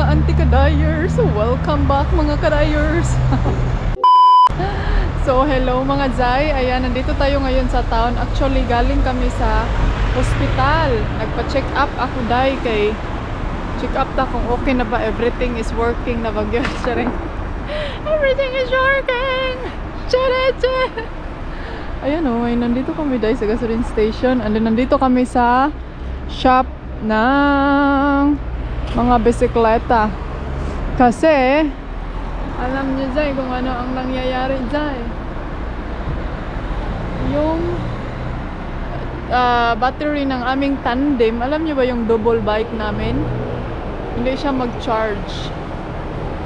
anti-kadayers! Welcome back mga kadayers! So hello mga Zay, ayan, nandito tayo ngayon sa town. Actually galing kami sa hospital. Nagpa-check up ako day kay check up ta kung okay na ba, everything is working na ba gyud. Everything is working! Chareche! Ayan o, ay nandito kami day sa gasoline station. And then nandito kami sa shop ng mga bisikleta. Kasi alam niyo Zay kung ano ang nangyayari Zay. Yung battery ng aming tandem, alam niyo ba yung double bike namin? Hindi siya mag-charge.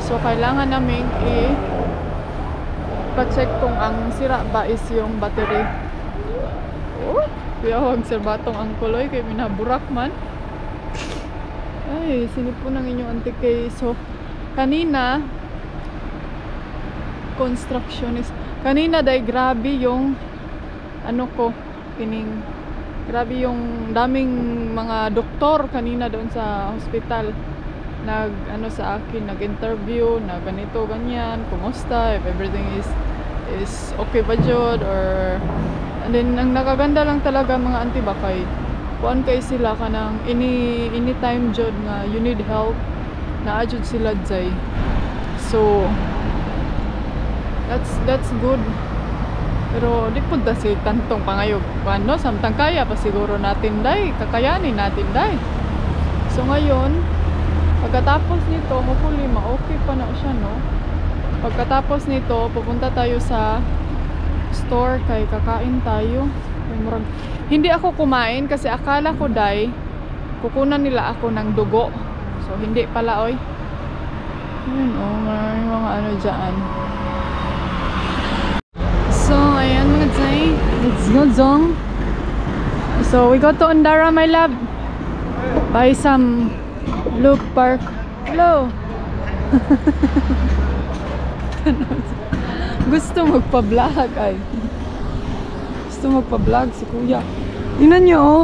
So kailangan namin pa-check kung ang sira ba is yung battery. Oh, kaya huwag serbatong ang kuloy kay minaburak man. Ay, sinip po ng inyong antikay. So, kanina constructionist. Kanina dahil grabe yung ano ko, kining grabe yung daming mga doktor kanina doon sa hospital. Ano sa akin, nag-interview na ganito ganyan, kumusta, if everything is okay ba jud, or and then ang nakaganda lang talaga mga auntie ba kay kuan kay sila kanang anytime jud nga you need help na ajud sila Zay. So that's good, pero di pud ta si kantong pangayog ano, samtang kaya pa siguro natin day, kakayanin natin day. So ngayon pagkatapos nito, hopefully ma-okay pa na siya, no? Pagkatapos nito, pupunta tayo sa store kay kakain tayo. Hindi ako kumain kasi akala ko day kukunan nila ako ng dugo. So hindi pala oy. Yun oh, may mga ano dyan. So ayan mga Zay, let's go Zong. So we go to Undara my love. Buy some Loop Park. Hello. Gusto magpa-vlog ay. Gusto magpa-vlog si Kuya. Tingnan nyo oh.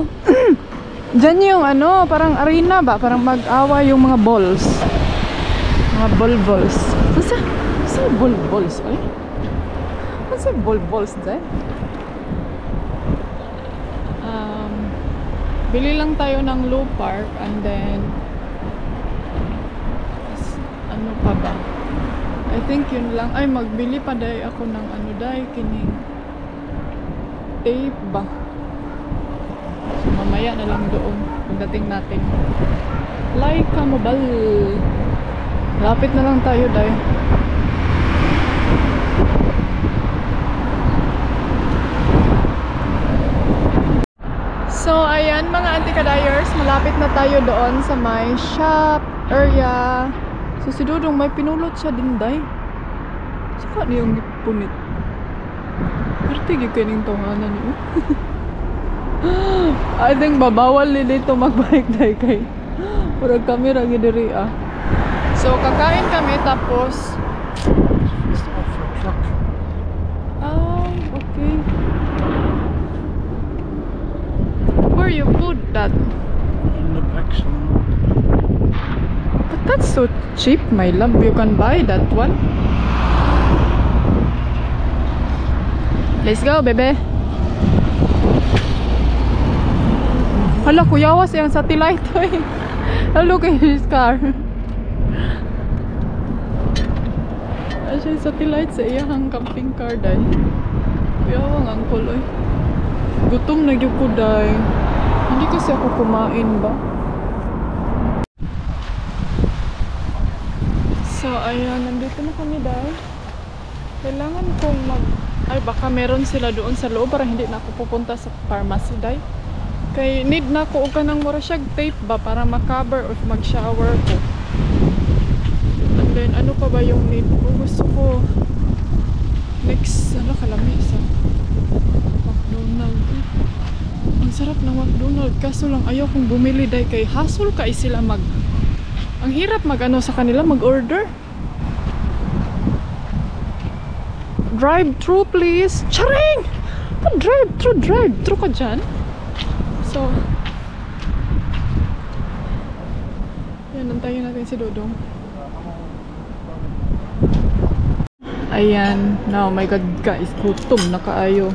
Diyan yung ano, parang arena ba? Parang mag-awa yung mga balls. Mga balls. Sa balls ay? Sa balls dyan? Bili lang tayo ng Loop Park and then ano pa ba? I think yun lang. Ay, magbili pa day ako ng ano day, kining tape ba? So mamaya na lang doon pagdating natin. Laika Mobile. Lapit na lang tayo day. So ayan mga anti-kadayers, malapit na tayo doon sa may shop area. So si Dudong may pinulot siya din day. Saka niyong gipunit. Pero tigil kaning tunganan niyo. I think babawal ni dito magbike day kay purag camera gidiri ah. So kakain kami tapos okay. Where you put that? In the back somewhere. But that's so cheap, my love. You can buy that one. Let's go, bebe. Hala, kuyawas yung satellite. Look at his car. Asya yung satellite sa iyang camping car, day. Kuyawang ang kuloy. Gutom na yung kuday. Hindi kasi ako kumain ba? So, ayan. Nandito na kami dahil. Kailangan kong ay, baka meron sila doon sa loob para hindi na ako pupunta sa pharmacy dahil. Kaya need na ako o kanang mura siyag tape ba para makover or mag-shower ko. And then, ano pa ba yung need ko? Gusto ko next, ano kalami sa McDonald's. Ang sarap ng McDonald's, kaso lang ayaw kong bumili dahil kay hassle ka sila ang hirap mag-ano sa kanila, mag-order. Drive-thru please. Charing! Drive-thru ka dyan. So Yan, nantayin natin si Dodong. Ayan. Now, my God guys. Gutom na kaayo.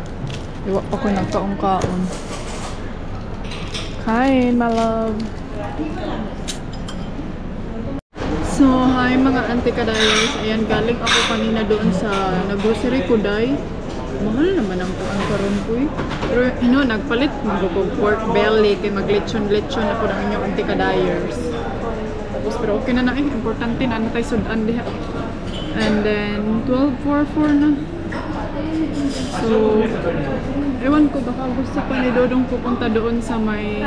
Iwa pa ko nagkaong-kaon. Kain, my love. So, hi mga auntie kadayos. Ayan, galing ako kanina doon sa nag-grocery ko, day. Mahal naman ang kuan karon ko eh. Pero, nagpalit mag-go pork belly kay mag-lechon-lechon ako ng inyong auntie kadayos. Tapos, pero okay na na eh. Importante na tayo sudan diha. And then, 12.44 na. So, ewan ko, baka gusto pa ni Dodong pupunta doon sa may,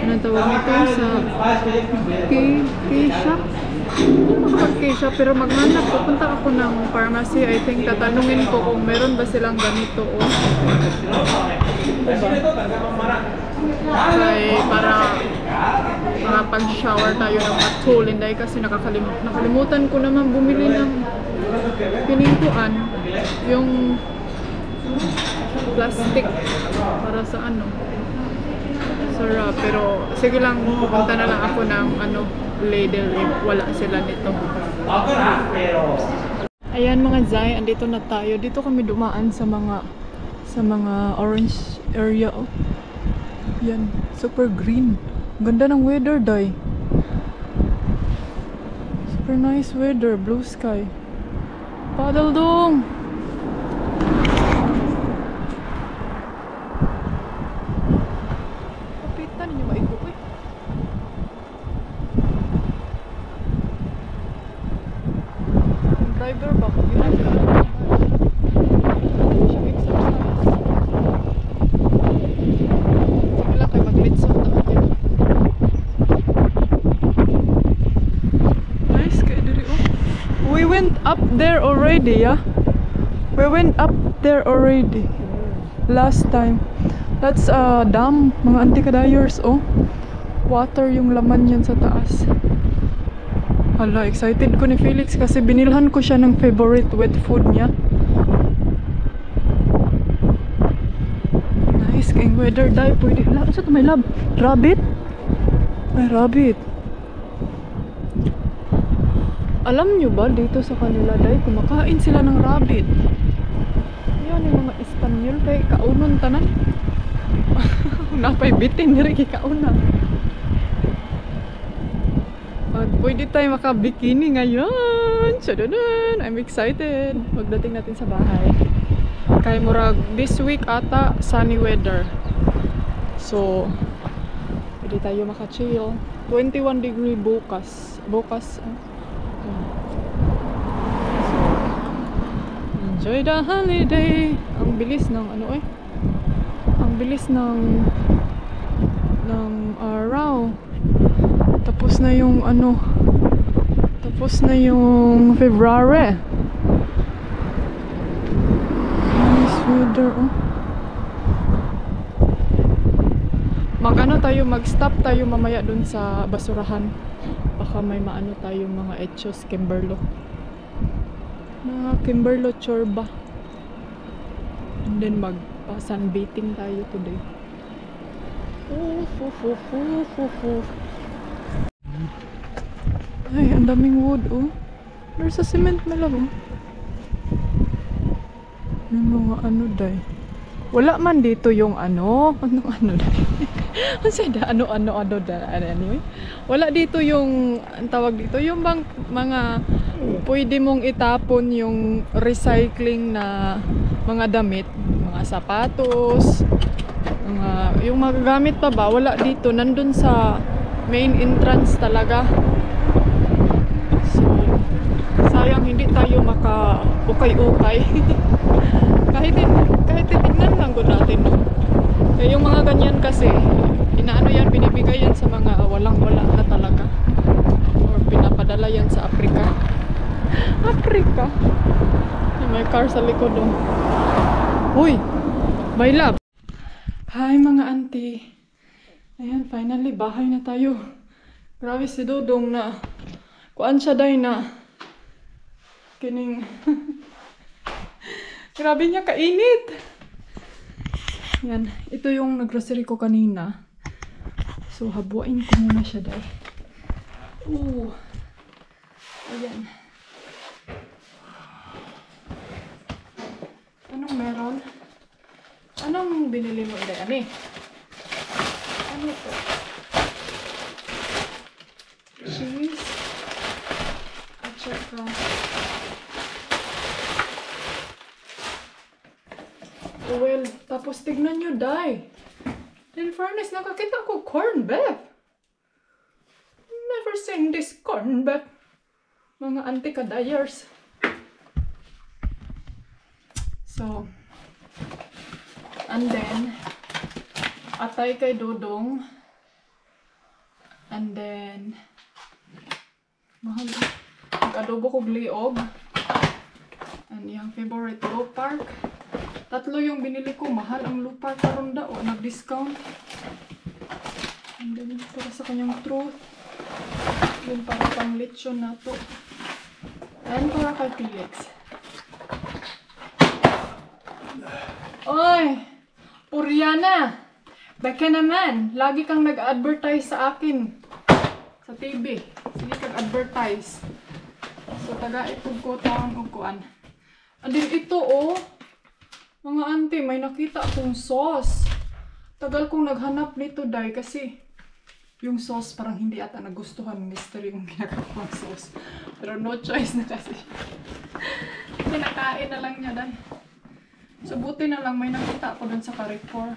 anong tawag nito, sa K-shop. Makapag-K-shop, pero maghanap, pupunta ako ng pharmacy. I think, tatanungin ko kung meron ba silang ganito, oh. Diba? Ay, para makapag-shower tayo ng matulin dahil kasi nakalimutan ko naman bumili ng piningkuan, yung plastic para sa ano, sarap. Pero sige lang, pupunta na lang ako ng Lidl if wala sila nito. Ayan mga Zay, andito na tayo. Dito kami dumaan sa mga orange area, oh. Yan, super green. Ganda ng weather, day. Super nice weather, blue sky. Paddle dong. Kapitan niyo maigo eh. Driver ba? Up there already, yeah? We went up there already last time. That's a dam, mga auntie kadayers, oh. Water yung laman yan sa taas. Hala, excited ko ni Felix kasi binilhan ko siya ng favorite wet food niya. Nice kayong weather, day. Pwede, sa ito may lab? Rabbit? May rabbit. Alam nyo ba, dito sa kanila, day, kumakain sila ng rabbit. Yan yung mga Espanyol, kay kaunon tanan. Napay bitin, nire kaunan. At pwede tayo makabikini ngayon. Tadadun! I'm excited. Magdating natin sa bahay. Kay murag, this week ata, sunny weather. So, pwede tayo maka-chill. 21 degree bukas. Bukas, enjoy the holiday. Ang bilis ng ang bilis ng araw. Tapos na yung tapos na yung February. Nice weather, oh. Mag-stop tayo mamaya dun sa basurahan. Baka may maano tayong mga etchos Kimberlo. Mga Kimberlo chorba. And then sunbathing tayo today. Ay, ang daming wood, oh. There's a cement na lang, oh. May mga day. Wala man dito yung day. Anyway. Wala dito yung, ang tawag dito, yung bang mga pwede mong itapon yung recycling na mga damit, mga sapatos, yung magagamit pa ba, wala dito. Nandun sa main entrance talaga. So, sayang hindi tayo maka-ukay-ukay. kahit titignan lang ko natin, no? Eh, yung mga ganyan kasi, binibigay yan sa mga walang-wala na talaga. Or pinapadala yan sa Africa. Africa? May car sa likod, oh. Uy! My love! Hi mga auntie! Ayan, finally, bahay na tayo. Grabe si Dodong na kuan siya day na kining grabe niya kainit. Yan, ito yung naggrocery ko kanina. So, habuain ko muna siya day. Ayan. Anong meron? Anong binili mo, Inday? Ano to? Cheese. At saka oil. Tapos tignan nyo, Day. In fairness, nakakita ko corn beef. Never seen this corn beef. Mga anti-kadayers. So, and then, atay kay Dodong. And then, mag-adobo kog liog. And yung favorite Lupark. Tatlo yung binili ko. Mahal ang Lupark karon daw. Nag-discount. And then, para sa kanyang truth. Then, para pang lechon na to. And para kay Felix. Oy! Puriana! Baka naman, lagi kang nag-advertise sa akin. Sa TV. Sige kag-advertise. So, taga-itog ko taong uguan. And then ito, oh. Mga auntie, may nakita akong sauce. Tagal kong naghanap nito, Day, kasi yung sauce parang hindi ata nagustuhan ng mystery yung ginagawang sauce. Pero no choice na kasi. Kinakain na lang niya, Day. So, buti na lang may nakita ako dun sa Carrefour.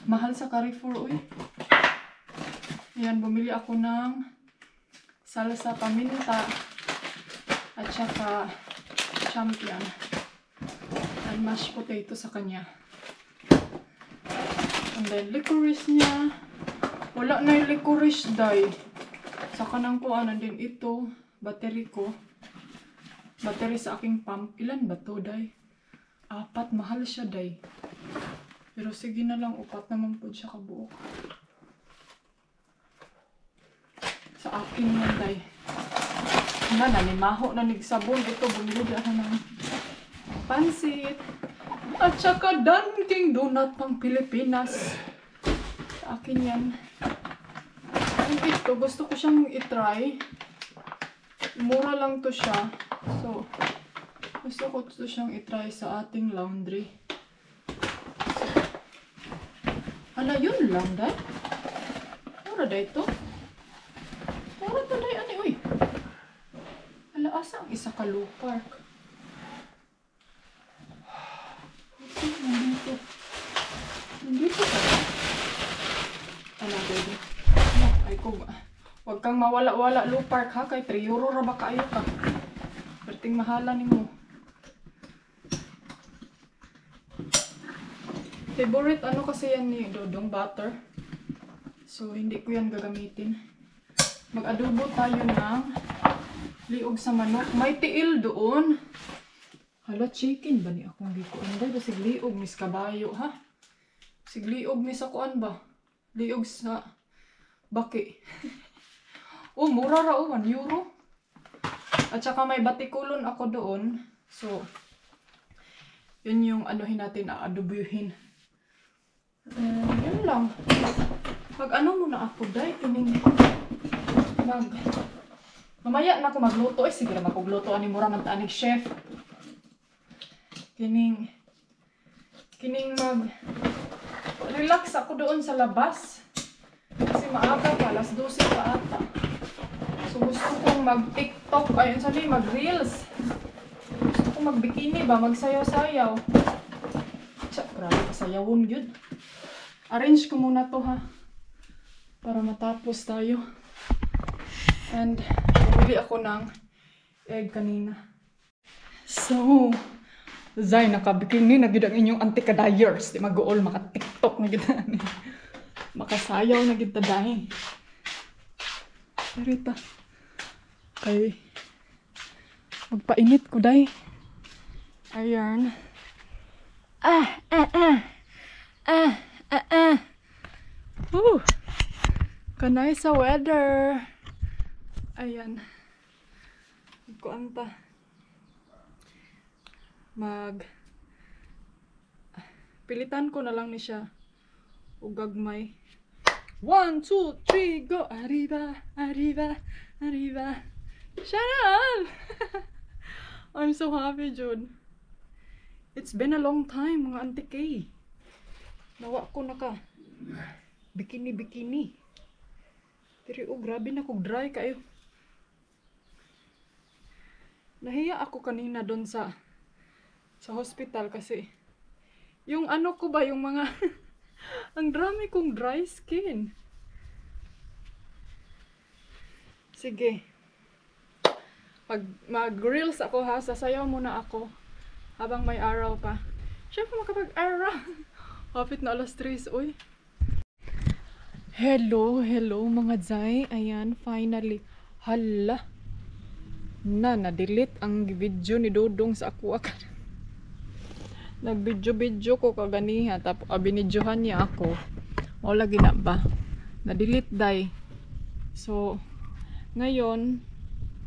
Mahal sa Carrefour, uy. Ayan, bumili ako ng salsa paminta at saka champion. And mashed potato sa kanya. And then, licorice niya. Wala na yung licorice, Day. Saka nang ko, ano din ito, battery ko. Battery sa aking pump. Ilan ba to, Day? 4, mahal siya, Day. Pero sige na lang, 4 naman po siya kabuok. Sa akin yan, Day. Nanimaho na nagsabon. Ito, bumili ako ng pansit. At saka Dunkin' Donut pang Pilipinas. Sa akin yan. And ito, gusto ko siyang itry. Mura lang to siya. So, gusto ko to siyang itry sa ating laundry. Hala, yun lang, Day. Mura, Day, to. Mura to, Day. Ano, uy. Hala, asa ang isa ka Lupark? Okay, nandito. Nandito ka. Ano, baby? Ay, kung... Huwag kang mawala-wala Lupark, ha? Kay 3 euro ra ba kayo ka? Berting mahala ni mo. Favorite ano kasi yan ni Dodong, butter. So, hindi ko yan gagamitin. Mag-adobo tayo ng liog sa manok. May tiil doon. Hala, chicken ba ni akong gikuan? Dahil basig liog mis kabayo, ha? Basig liog mis akuan ba? Liog sa baki. Oh, mura ra, 1 euro. At saka may batikulon ako doon. So, yun yung anuhin natin, aadobuhin. Yun lang. Mag-ano muna ako, Day. Mamaya na ako magluto. Sige na magluto. Ani mura man tanig chef. Relax ako doon sa labas. Kasi maaga pa. Alas 12 pa ata. So gusto kong mag-tiktok. Ayun sabi, mag-reels. Gusto kong mag-bikini ba? Magsayaw-sayaw. Grabe kasayawon yun. Arrange ko muna to, ha. Para matapos tayo. And, bumili ako ng egg kanina. So, Zay, nakabikini na gid ang inyong anti-kadayers. Di mag-gool, maka-tiktok na gid. Makasayaw na gid taday. Sarita. Kay, magpainit ko, Day. Ayan. Kanay sa weather. Ayan. Kuan ta. Pilitan ko na lang ni siya. Ugagmay. 1, 2, 3, go! Arriba, arriba, arriba. Sharon! I'm so happy, June. It's been a long time, mga Auntie Kay. Nawa ko naka bikini. Pero grabe na kog dry kayo. Nahiya ako kanina doon sa hospital kasi yung ano ko ba, yung mga ang dami kong dry skin. Sige. Mag-reels ako ha. Sasayaw muna ako habang may araw pa. Siyempre makapag-araw. Hapit na alas 3, uy. Hello mga Zay. Ayan, finally. Hala. Na-delete ang video ni Dodong sa ako. Nag-video ko kaganiha. Tapos binidyohan niya ako. O lagi na ba? Na-delete day. So, ngayon,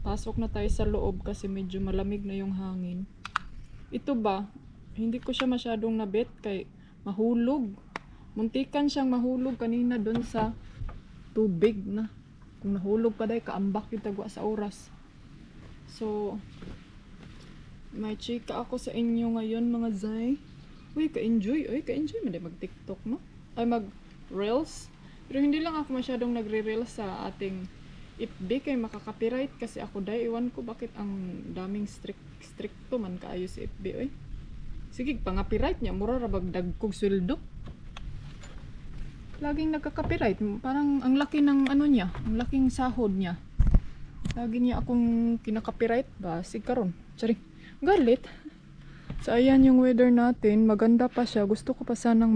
pasok na tayo sa loob kasi medyo malamig na yung hangin. Ito ba? Hindi ko siya masyadong nabet kay mahulog. Muntikan siyang mahulog kanina doon sa tubig na. Kung nahulog pa day, kaambak yung tagwa sa oras. So, may chika ako sa inyo ngayon mga Zay. Uy, ka-enjoy. Uy, ka-enjoy. Mali mag-tiktok, no? Ay, mag-reels. Pero hindi lang ako masyadong nagre-reels sa ating FB kay makaka-copyright kasi ako day. Iwan ko bakit ang daming stricto man kaayo sa FB, oy. Sige, pang-copyright niya. Mura rabag dagkog sweldo. Laging nagka-copyright. Parang ang laki ng ano niya. Ang laking sahod niya. Lagi niya akong kinaka-copyright ba? Sig karon. Sorry. Galit. So, ayan yung weather natin. Maganda pa siya. Gusto ko pa sanang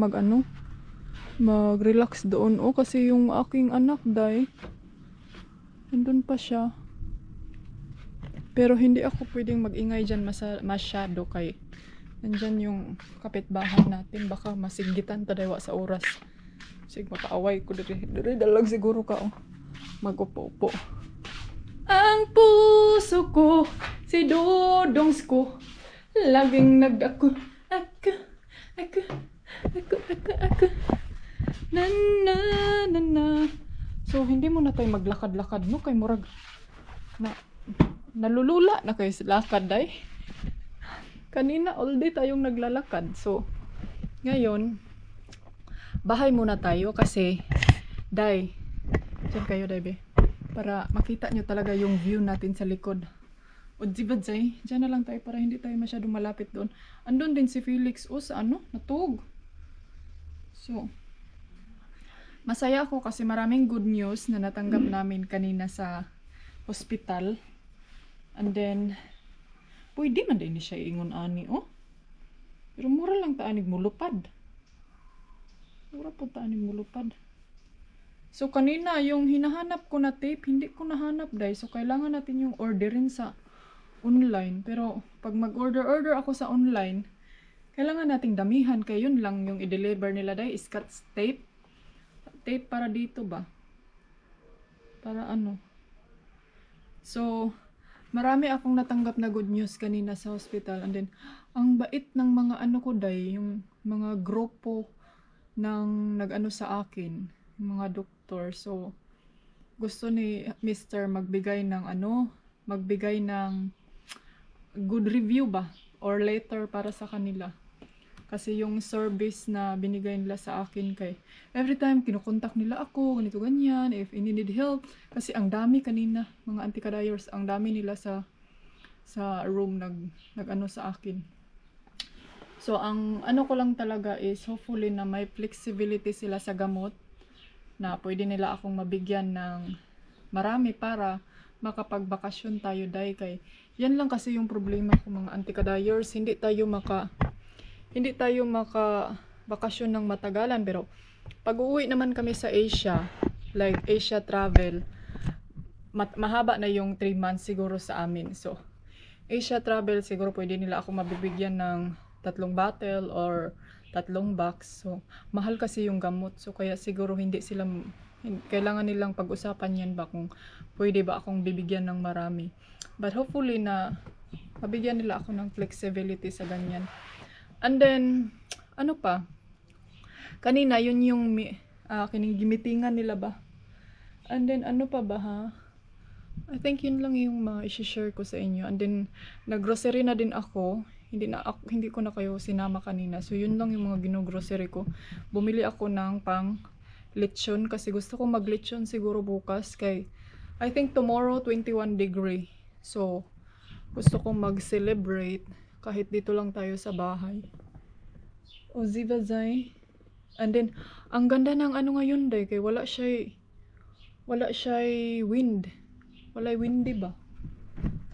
mag-relax doon. O, kasi yung aking anak, day, nandun pa siya. Pero hindi ako pwedeng mag-ingay dyan masyado kay nandyan yung kapitbahay natin. Baka masigitan tadaywa sa oras. Sige, makaaway ko diri. Diri dalag siguro ka, oh. Mag-upo-upo. Ang puso ko, si Dodongs ko, laging ako. Na. So, hindi mo na tayo maglakad-lakad, no? Kay murag, nalulula na kayo sa lakad, day. Kanina, all day tayong naglalakad. So, ngayon, bahay muna tayo kasi, day, dyan kayo, day, be. Para makita nyo talaga yung view natin sa likod. O diba, Zay? Diyan na lang tayo para hindi tayo masyadong malapit doon. Andun din si Felix. O, sa ano? Natug. So, masaya ako kasi maraming good news na natanggap namin kanina sa hospital. And then, pwede man din siya ingon ani, oh. Pero mura lang taanig mulupad. Mura po taanig mulupad. So, kanina, yung hinahanap ko na tape, hindi ko nahanap, dahil. So, kailangan natin yung orderin sa online. Pero, pag mag-order ako sa online, kailangan nating damihan. Kaya yun lang yung i-deliver nila, dahil. Scotch tape. Tape para dito ba? Para ano? So, marami akong natanggap na good news kanina sa hospital. And then, ang bait ng mga ano ko, dahil. Yung mga grupo ng nag-ano sa akin. Mga doktor. So, gusto ni Mr. magbigay ng good review ba? Or letter para sa kanila. Kasi yung service na binigay nila sa akin kay every time kinukontak nila ako, ganito ganyan, if I need help. Kasi ang dami kanina, mga anti-kadayers, ang dami nila sa room nag-ano sa akin. So, ang ano ko lang talaga is hopefully na may flexibility sila sa gamot. Na pwede nila akong mabigyan ng marami para makapagbakasyon tayo, day. Kay yan lang kasi yung problema ko mga anti-kadayers, hindi tayo bakasyon ng matagalan. Pero pag uuwi naman kami sa Asia, like Asia travel, mahaba na yung 3 months siguro sa amin. So Asia travel siguro pwede nila ako mabibigyan ng 3 bottle or 3 box. So, mahal kasi yung gamot. So, kaya siguro kailangan nilang pag-usapan yan ba kung pwede ba akong bibigyan ng marami. But hopefully na mabigyan nila ako ng flexibility sa ganyan. And then, ano pa? Kanina, yun yung kining gimitingan nila ba. And then ano pa ba ha? I think yun lang yung mga i-share ko sa inyo. And then naggrocery na din ako. Hindi ko na kayo sinama kanina. So yun lang yung mga gino-grocery ko. Bumili ako ng pang lechon kasi gusto ko mag-lechon siguro bukas kay I think tomorrow 21 degree. So gusto ko mag-celebrate kahit dito lang tayo sa bahay. O ziva zay. And then ang ganda ng ano ngayon day kay wala siya wind. Wala windy ba?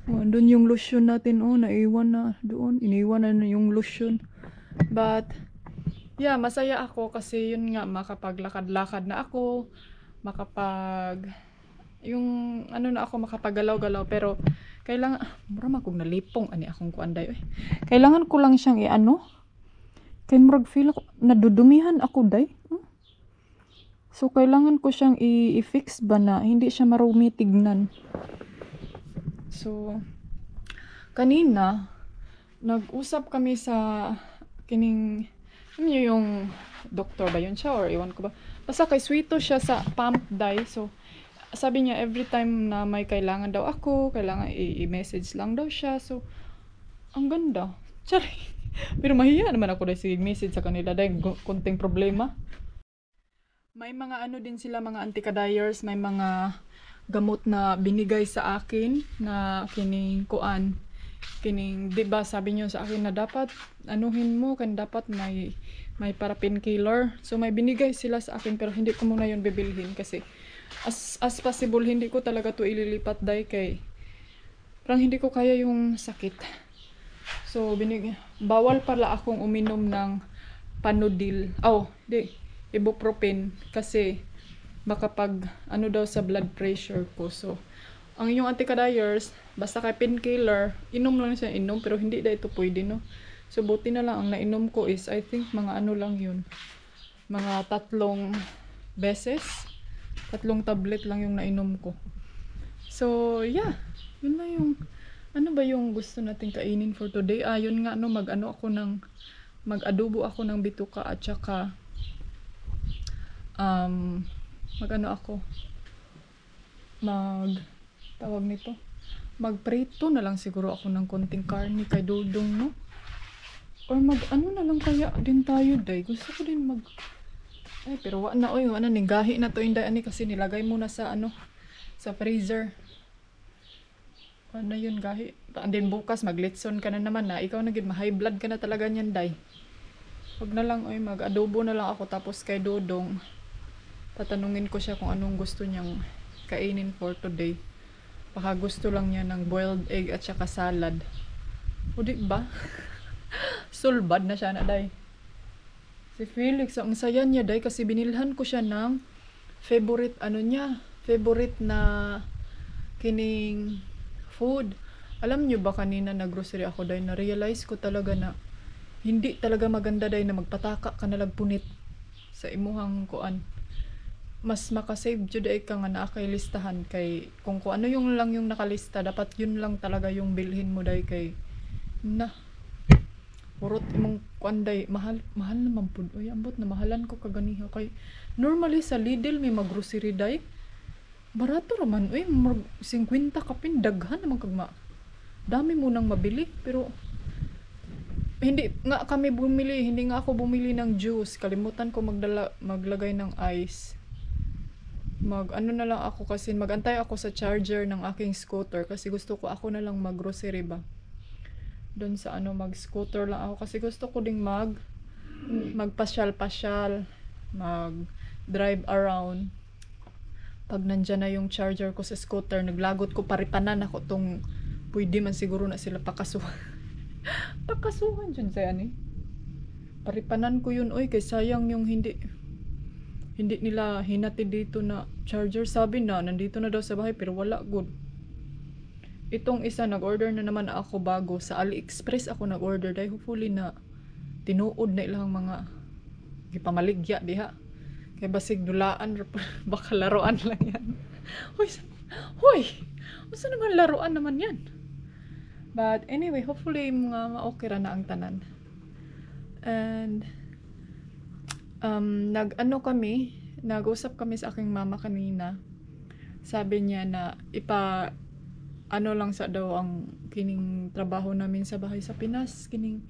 Oh, andun yung lotion natin. Oh, naiwan na doon. Iniwan na yung lotion. But, yeah, masaya ako kasi yun nga, makapaglakad-lakad na ako. Makapagalaw-galaw. Pero, kailangan, mura kong nalipong. Ani akong kuanday. Kailangan ko lang siyang kay murag feel ako, nadudumihan ako, day. So, kailangan ko siyang i-fix ba na hindi siya marumi tignan. So, kanina, nag-usap kami sa kining, ano yung doktor ba yun siya or iwan ko ba? Basta kay Sweeto siya sa pump dye. So, sabi niya every time na may kailangan daw ako, kailangan i-message lang daw siya. So, ang ganda. Tsari. Pero mahiya naman ako dahil si-message sa kanila dahil konting problema. May mga ano din sila, mga anti-ka-dyers, may mga gamot na binigay sa akin na kining kuan. Kining, 'di ba sabi niyo sa akin na dapat anuhin mo kan dapat may para painkiller. So may binigay sila sa akin pero hindi ko muna 'yon bibilhin kasi as possible hindi ko talaga to ililipat dai kay parang hindi ko kaya yung sakit. So bawal pala akong uminom ng Panodil. Ibuprofen kasi baka pag ano daw sa blood pressure ko. So ang inyong anti-ka-dyers, basta kay painkiller, inom lang siya pero hindi da ito pwede, no? So buti na lang ang nainom ko is I think mga ano lang yun, mga 3 beses, 3 tablet lang yung nainom ko. So yeah, yun lang yung ano ba yung gusto natin kainin for today. Yun nga no, mag-adobo ako ng bituka at saka magprito na lang siguro ako ng konting karne kay Dudong, no? Or ano na lang kaya din tayo, day. Gusto ko din pero wala ning gahi na to inday ani kasi nilagay muna sa sa freezer. Ano yun gahi? And then bukas maglitson ka na naman na. Ikaw na gid ma-high blood ka na talaga niyan, day. Wag na lang mag-adobo na lang ako tapos kay Dudong tatanungin ko siya kung anong gusto niyang kainin for today. Baka gusto lang niya ng boiled egg at saka salad. O di ba? Sulbad na siya na, day. Si Felix, ang saya niya, day, kasi binilhan ko siya ng favorite na kining food. Alam niyo ba kanina naggrocery ako, day, na-realize ko talaga na hindi talaga maganda, day, na magpataka ka na lagpunit sa imuhang kuan. Mas makasave jud ay ka nga naa kay listahan kay kung ano yung lang yung nakalista dapat yun lang talaga yung bilhin mo day kay na purot imong kuanday mahal naman pud. Oy ambot na mahalan ko kaganiha kay normally sa Lidl may maggrocery day barato raman 50 kapin daghan naman kag dami mo nang mabili pero hindi nga ako bumili ng juice, kalimutan ko maglagay ng ice. Ano na lang ako kasi magantay ako sa charger ng aking scooter kasi gusto ko ako na lang mag-grocery ba. Doon sa mag-scooter lang ako kasi gusto ko ding magpasyal-pasyal, mag-drive around. Pag nandyan na yung charger ko sa scooter, naglagot ko paripanan ako tong pwede man siguro na sila pakasuhan. Pakasuhan dyan sa paripanan ko yun, kay sayang yung hindi nila hinatid dito na charger. Sabi na nandito na daw sa bahay pero wala good. Itong isa nag-order na naman ako bago sa AliExpress ako nag-order dahil hopefully na tinuod na ilang mga gipamaligya diha kay basig dulaan baka laruan lang yan. Hoy usa naman laruan naman yan. But anyway, hopefully mga okay ra na ang tanan. And nag-usap kami sa aking mama kanina. Sabi niya na ano lang sa daw ang kining trabaho namin sa bahay sa Pinas, kining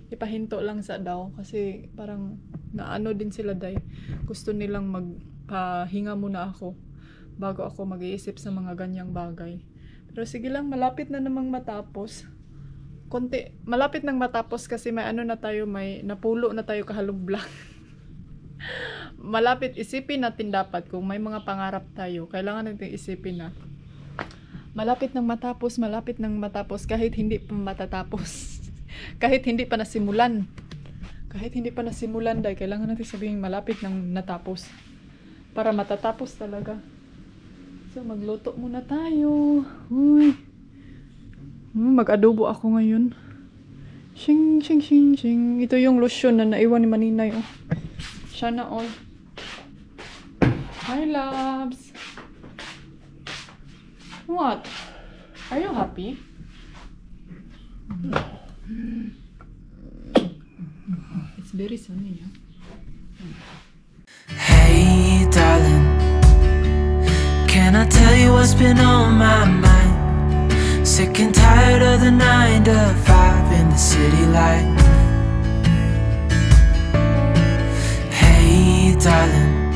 ipahinto lang sa daw kasi parang naano din sila day. Gusto nilang magpahinga muna ako bago ako mag-iisip sa mga ganyang bagay. Pero sige lang, malapit na namang matapos. Malapit nang matapos kasi may ano na tayo, may napulo na tayo kahalublang. Malapit, isipin natin dapat kung may mga pangarap tayo, kailangan natin isipin na malapit nang matapos kahit hindi pa matatapos. Kahit hindi pa nasimulan. Dahil kailangan natin sabihin malapit nang natapos para matatapos talaga. So magluto muna tayo. Uy. Mag-adobo ako ngayon. Shing shing shing shing. Ito yung lotion na naiwan ni Maninay, oh. Sana all. Hi loves. What? Are you happy? It's very sunny, yeah? Hey darling, can I tell you what's been on my mind? Sick and tired of the 9 to 5 in the city life. Hey darling,